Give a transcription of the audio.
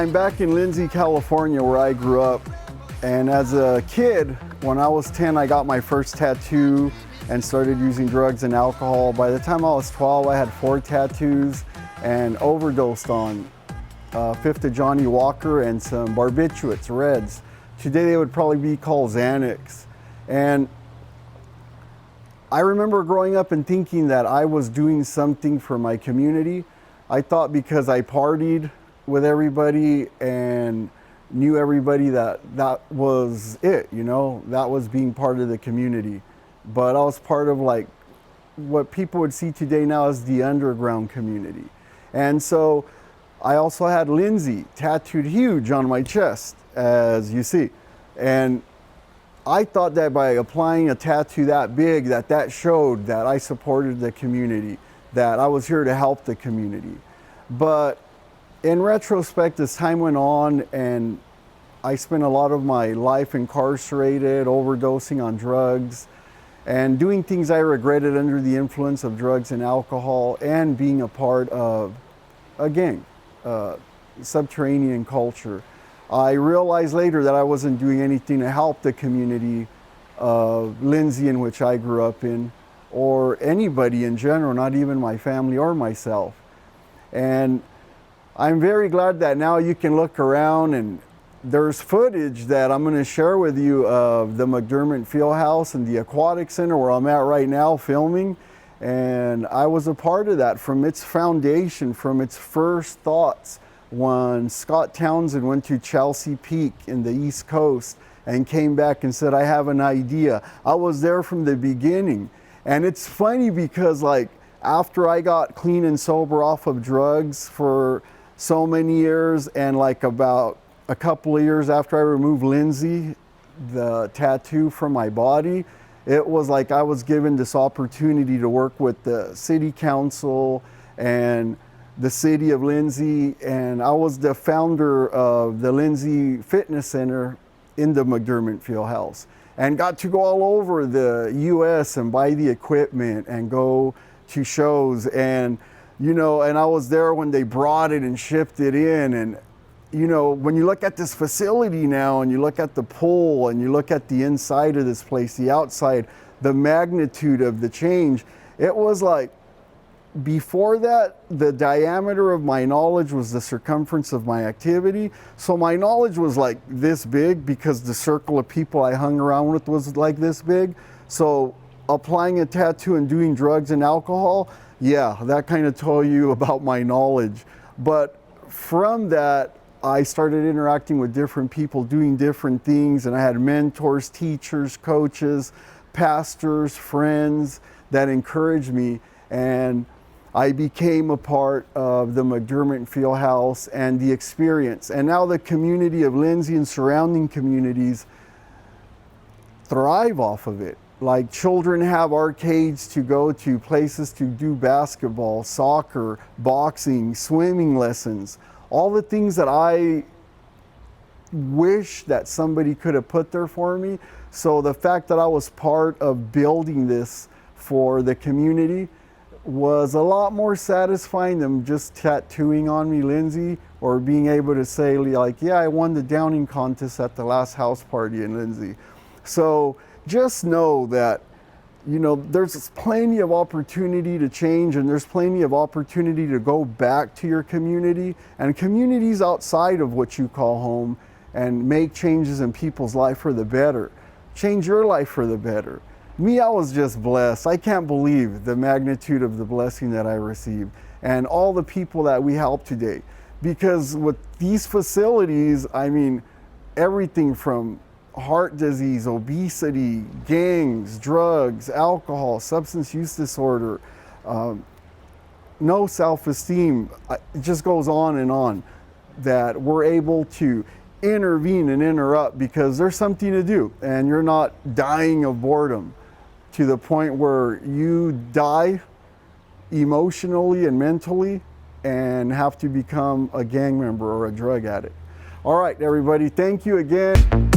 I'm back in Lindsay, California, where I grew up. And as a kid, when I was 10, I got my first tattoo and started using drugs and alcohol. By the time I was 12, I had 4 tattoos and overdosed on fifth of Johnny Walker and some barbiturates, Reds. Today they would probably be called Xanax. And I remember growing up and thinking that I was doing something for my community. I thought because I partied with everybody and knew everybody that was it, you know, that was being part of the community. But I was part of like what people would see today now as the underground community. And so I also had Lindsay tattooed huge on my chest, as you see. And I thought that by applying a tattoo that big, that showed that I supported the community, that I was here to help the community. But in retrospect, as time went on and I spent a lot of my life incarcerated, overdosing on drugs, and doing things I regretted under the influence of drugs and alcohol, and being a part of a gang, subterranean culture. I realized later that I wasn't doing anything to help the community of Lindsay, in which I grew up in, or anybody in general, not even my family or myself. And I'm very glad that now you can look around and there's footage that I'm going to share with you of the McDermott Fieldhouse and the Aquatic Center where I'm at right now filming. And I was a part of that from its foundation, from its first thoughts, when Scott Townsend went to Chelsea Peak in the East Coast and came back and said, I have an idea. I was there from the beginning. And it's funny because like after I got clean and sober off of drugs for so many years, and like about a couple of years after I removed Lindsay, the tattoo from my body, it was like I was given this opportunity to work with the city council and the city of Lindsay, and I was the founder of the Lindsay Fitness Center in the McDermott Fieldhouse, and got to go all over the US and buy the equipment and go to shows. And you know, and I was there when they brought it and shipped it in. And you know, when you look at this facility now and you look at the pool and you look at the inside of this place, the outside, the magnitude of the change, it was like, before that, the diameter of my knowledge was the circumference of my activity. So my knowledge was like this big because the circle of people I hung around with was like this big. So applying a tattoo and doing drugs and alcohol, yeah, that kind of told you about my knowledge. But from that, I started interacting with different people, doing different things, and I had mentors, teachers, coaches, pastors, friends that encouraged me, and I became a part of the McDermott Fieldhouse and the experience. And now the community of Lindsay and surrounding communities thrive off of it. Like children have arcades to go to, places to do basketball, soccer, boxing, swimming lessons, all the things that I wish that somebody could have put there for me. So the fact that I was part of building this for the community was a lot more satisfying than just tattooing on me Lindsay, or being able to say like, yeah, I won the Downing contest at the last house party in Lindsay. So just know that, you know, there's plenty of opportunity to change, and there's plenty of opportunity to go back to your community and communities outside of what you call home, and make changes in people's life for the better. Change your life for the better. Me, I was just blessed. I can't believe the magnitude of the blessing that I received, and all the people that we help today. Because with these facilities, I mean, everything from heart disease, obesity, gangs, drugs, alcohol, substance use disorder, no self-esteem, it just goes on, that we're able to intervene and interrupt because there's something to do, and you're not dying of boredom to the point where you die emotionally and mentally and have to become a gang member or a drug addict. All right, everybody, thank you again.